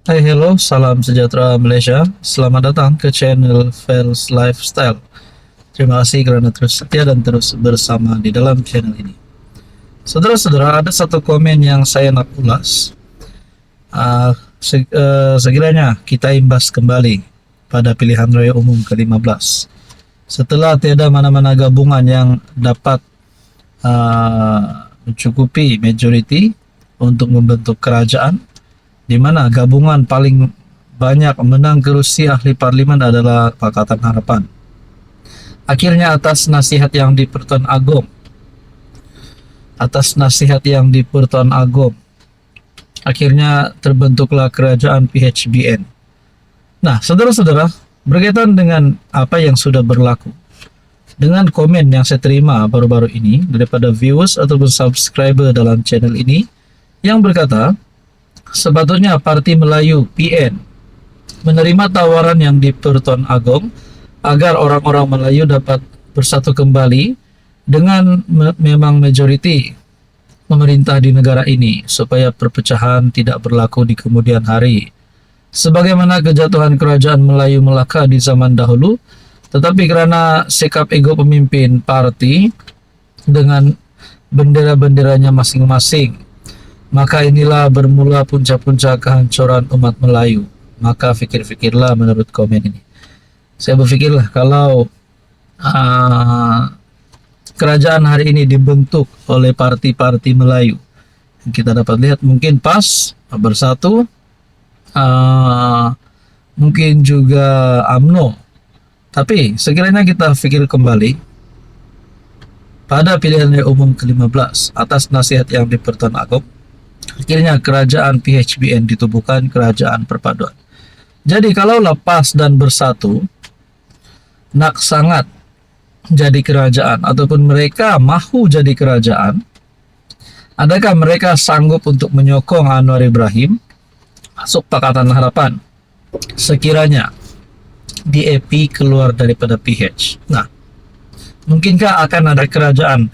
Hai, hello, salam sejahtera Malaysia. Selamat datang ke channel Fels Lifestyle. Terima kasih kerana terus setia dan terus bersama di dalam channel ini. Saudara-saudara, ada satu komen yang saya nak ulas. Sekiranya kita imbas kembali pada pilihan raya umum ke-15. Setelah tiada mana-mana gabungan yang dapat mencukupi majoriti untuk membentuk kerajaan, di mana gabungan paling banyak menang kerusi ahli parlimen adalah Pakatan Harapan. Akhirnya atas nasihat yang di Pertuan Agong, akhirnya terbentuklah kerajaan PHBN. Nah, saudara-saudara, berkaitan dengan apa yang sudah berlaku, dengan komen yang saya terima baru-baru ini daripada viewers ataupun subscriber dalam channel ini yang berkata, sepatutnya Parti Melayu PN menerima tawaran yang di Pertuan Agong agar orang-orang Melayu dapat bersatu kembali dengan memang majoriti memerintah di negara ini supaya perpecahan tidak berlaku di kemudian hari. Sebagaimana kejatuhan kerajaan Melayu Melaka di zaman dahulu, tetapi kerana sikap ego pemimpin parti dengan bendera-benderanya masing-masing, maka inilah bermula punca-punca kehancuran umat Melayu. Maka fikir-fikirlah menurut komen ini. Saya berfikirlah kalau kerajaan hari ini dibentuk oleh parti-parti Melayu, kita dapat lihat mungkin PAS bersatu, mungkin juga UMNO. Tapi sekiranya kita fikir kembali pada pilihan raya umum ke-15 atas nasihat yang di Pertuan Agong, akhirnya kerajaan PHBN ditubuhkan, kerajaan perpaduan. Jadi kalau lepas dan bersatu nak sangat jadi kerajaan ataupun mereka mahu jadi kerajaan, adakah mereka sanggup untuk menyokong Anwar Ibrahim masuk Pakatan Harapan sekiranya DAP keluar daripada PH? Nah, mungkinkah akan ada kerajaan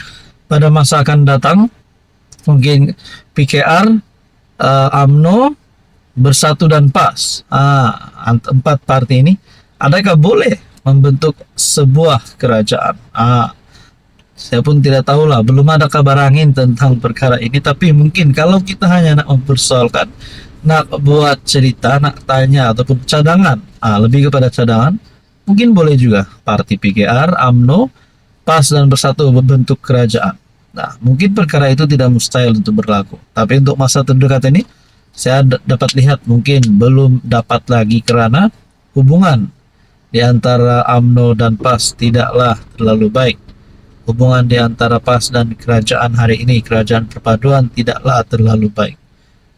pada masa akan datang? Mungkin PKR, UMNO, Bersatu dan PAS, empat parti ini, adakah boleh membentuk sebuah kerajaan? Saya pun tidak tahulah, belum ada kabar angin tentang perkara ini. Tapi mungkin kalau kita hanya nak mempersoalkan, nak buat cerita, nak tanya ataupun cadangan, lebih kepada cadangan, mungkin boleh juga parti PKR, UMNO, PAS dan Bersatu membentuk kerajaan. Nah, mungkin perkara itu tidak mustahil untuk berlaku. Tapi untuk masa terdekat ini, saya dapat lihat mungkin belum dapat lagi kerana hubungan di antara UMNO dan PAS tidaklah terlalu baik. Hubungan di antara PAS dan kerajaan hari ini, kerajaan perpaduan, tidaklah terlalu baik.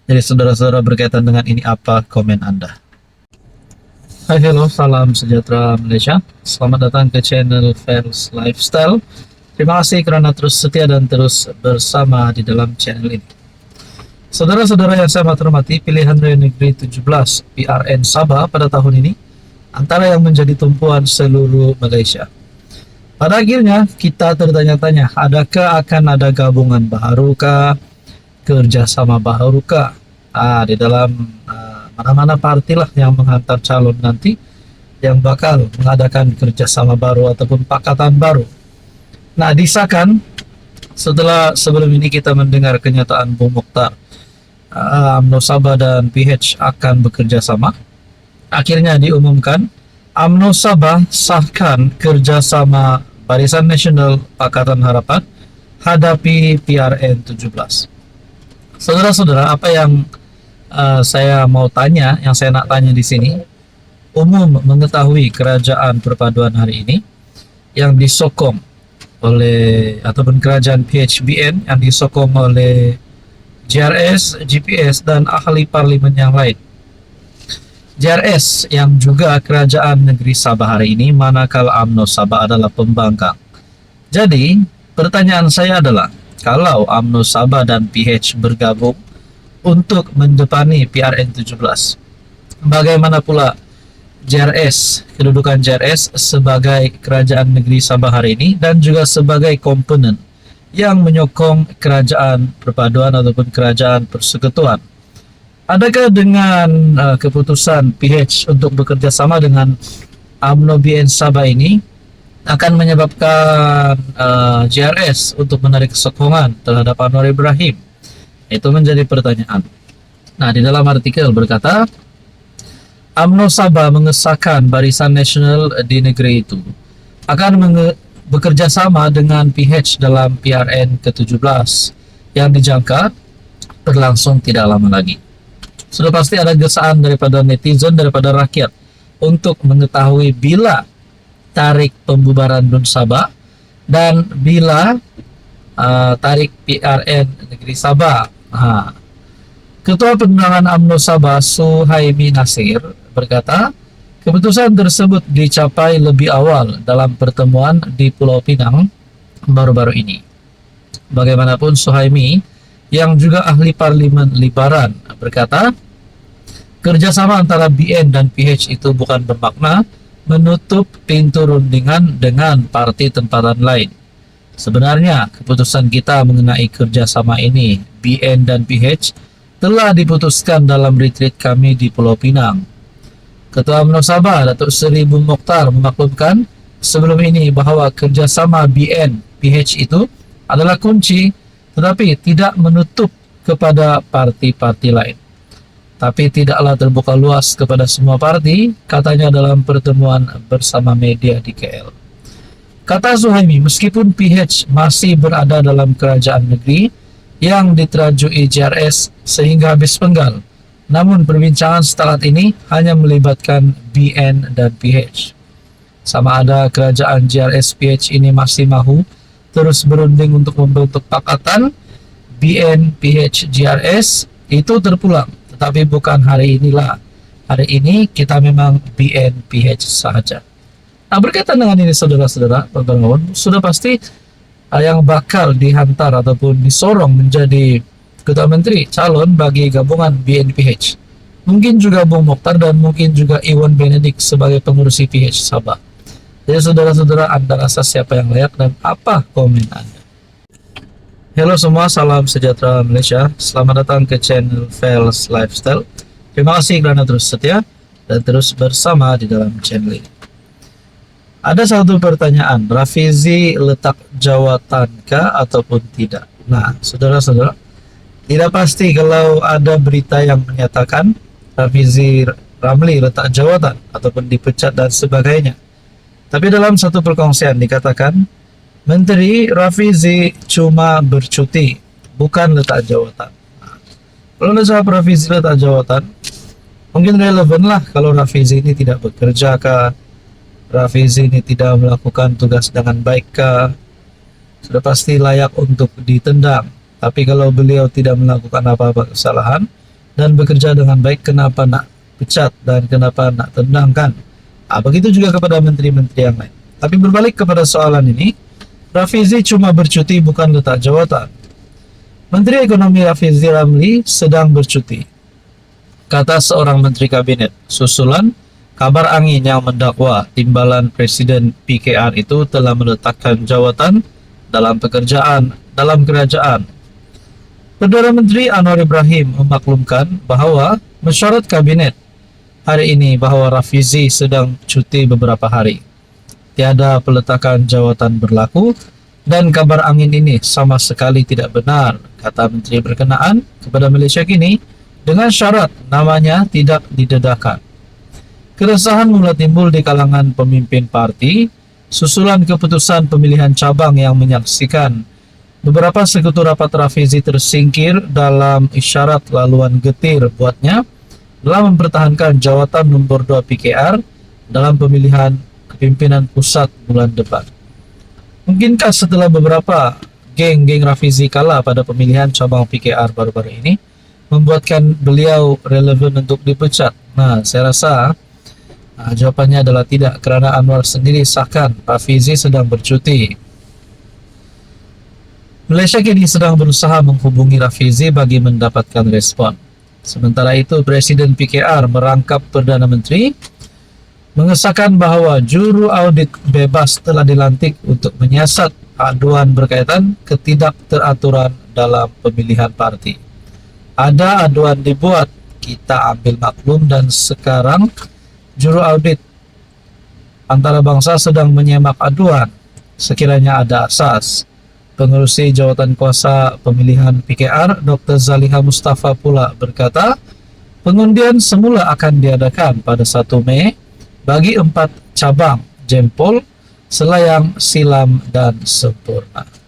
Jadi saudara-saudara, berkaitan dengan ini apa komen Anda? Hai, hello, salam sejahtera Malaysia. Selamat datang ke channel Fels Lifestyle. Terima kasih kerana terus setia dan terus bersama di dalam channel ini. Saudara-saudara yang saya hormati, pilihan raya negeri 17 PRN Sabah pada tahun ini antara yang menjadi tumpuan seluruh Malaysia. Pada akhirnya kita tertanya-tanya, adakah akan ada gabungan baharukah, kerjasama baharukah di dalam mana-mana partilah yang menghantar calon nanti yang bakal mengadakan kerjasama baru ataupun pakatan baru. Nah, disahkan setelah sebelum ini kita mendengar kenyataan Bung Mokhtar, UMNO Sabah dan PH akan bekerja sama. Akhirnya diumumkan UMNO Sabah sahkan kerjasama Barisan Nasional Pakatan Harapan hadapi PRN 17. Saudara-saudara, apa yang saya mau tanya, yang saya nak tanya di sini, umum mengetahui kerajaan perpaduan hari ini yang disokong oleh ataupun kerajaan PHBN yang disokong oleh JRS, GPS dan ahli parlimen yang lain. JRS yang juga kerajaan negeri Sabah hari ini, manakala UMNO Sabah adalah pembangkang. Jadi, pertanyaan saya adalah, kalau UMNO Sabah dan PH bergabung untuk mendepani PRN 17, bagaimana pula JRS, kedudukan JRS sebagai kerajaan negeri Sabah hari ini dan juga sebagai komponen yang menyokong kerajaan perpaduan ataupun kerajaan persekutuan Adakah dengan keputusan PH untuk bekerja sama dengan UMNO BN Sabah ini akan menyebabkan JRS untuk menarik sokongan terhadap Anwar Ibrahim? Itu menjadi pertanyaan. Nah, di dalam artikel berkata, UMNO Sabah mengesahkan Barisan Nasional di negeri itu akan bekerja sama dengan PH dalam PRN ke-17 yang dijangka berlangsung tidak lama lagi. Sudah pasti ada gesaan daripada netizen, daripada rakyat untuk mengetahui bila tarik pembubaran DUN Sabah dan bila tarik PRN negeri Sabah. Ketua Penerangan UMNO Sabah Suhaimi Nasir berkata, keputusan tersebut dicapai lebih awal dalam pertemuan di Pulau Pinang baru-baru ini. Bagaimanapun Suhaimi yang juga ahli parlimen Libaran berkata, kerjasama antara BN dan PH itu bukan bermakna menutup pintu rundingan dengan parti tempatan lain. Sebenarnya keputusan kita mengenai kerjasama ini, BN dan PH, telah diputuskan dalam retreat kami di Pulau Pinang. Ketua UMNO Sabah Datuk Seri Bung Mokhtar memaklumkan sebelum ini bahwa kerjasama BN PH itu adalah kunci, tetapi tidak menutup kepada parti-parti lain. Tapi tidaklah terbuka luas kepada semua parti, katanya dalam pertemuan bersama media di KL. Kata Suhaimi, meskipun PH masih berada dalam kerajaan negeri yang diterajui JRS sehingga habis penggal, namun perbincangan setelah ini hanya melibatkan BN dan PH. Sama ada kerajaan JRS PH ini masih mahu terus berunding untuk membentuk pakatan BN PH JRS itu terpulang, tetapi bukan hari inilah. Hari ini kita memang BN PH sahaja. Nah, berkaitan dengan ini saudara-saudara, sudah pasti yang bakal dihantar ataupun disorong menjadi ketua menteri calon bagi gabungan BNPH. Mungkin juga Bung Mokhtar dan mungkin juga Iwan Benedik sebagai pengurus PH Sabah. Jadi saudara-saudara, Anda rasa siapa yang layak dan apa komen Anda? Halo semua, salam sejahtera Malaysia. Selamat datang ke channel Fels Lifestyle. Terima kasih kerana terus setia dan terus bersama di dalam channel ini. Ada satu pertanyaan, Rafizi letak jawatankah ataupun tidak? Nah, saudara-saudara, tidak pasti kalau ada berita yang menyatakan Rafizi Ramli letak jawatan ataupun dipecat dan sebagainya. Tapi dalam satu perkongsian dikatakan, Menteri Rafizi cuma bercuti, bukan letak jawatan. Nah, kalau jawab Rafizi letak jawatan, mungkin relevan lah kalau Rafizi ini tidak bekerja kah, Rafizi ini tidak melakukan tugas dengan baik kah, sudah pasti layak untuk ditendang. Tapi kalau beliau tidak melakukan apa-apa kesalahan dan bekerja dengan baik, kenapa nak pecat dan kenapa nak tendangkan? Begitu juga kepada menteri-menteri yang lain. Tapi berbalik kepada soalan ini, Rafizi cuma bercuti bukan letak jawatan. Menteri Ekonomi Rafizi Ramli sedang bercuti, kata seorang menteri kabinet, susulan kabar angin yang mendakwa timbalan Presiden PKR itu telah meletakkan jawatan dalam pekerjaan dalam kerajaan. Perdana Menteri Anwar Ibrahim memaklumkan bahawa mesyuarat kabinet hari ini bahawa Rafizi sedang cuti beberapa hari. Tiada peletakan jawatan berlaku dan kabar angin ini sama sekali tidak benar, kata Menteri berkenaan kepada Malaysia Kini dengan syarat namanya tidak didedahkan. Keresahan mula timbul di kalangan pemimpin parti susulan keputusan pemilihan cabang yang menyaksikan beberapa sekutu rapat Rafizi tersingkir dalam isyarat laluan getir buatnya dalam mempertahankan jawatan nombor 2 PKR dalam pemilihan kepimpinan pusat bulan depan. Mungkinkah setelah beberapa geng-geng Rafizi kalah pada pemilihan cabang PKR baru-baru ini membuatkan beliau relevan untuk dipecat? Nah, saya rasa jawapannya adalah tidak, kerana Anwar sendiri sahkan Rafizi sedang bercuti. Malaysia Kini sedang berusaha menghubungi Rafizi bagi mendapatkan respon. Sementara itu, Presiden PKR merangkap Perdana Menteri mengesahkan bahawa juru audit bebas telah dilantik untuk menyiasat aduan berkaitan ketidakteraturan dalam pemilihan parti. Ada aduan dibuat kita ambil maklum dan sekarang juru audit antara bangsa sedang menyemak aduan. Sekiranya ada asas, pengurusi jawatan kuasa pemilihan PKR Dr. Zaliha Mustafa pula berkata, pengundian semula akan diadakan pada 1 Mei bagi 4 cabang Jempol, Selayang, Silam, dan Sempurna.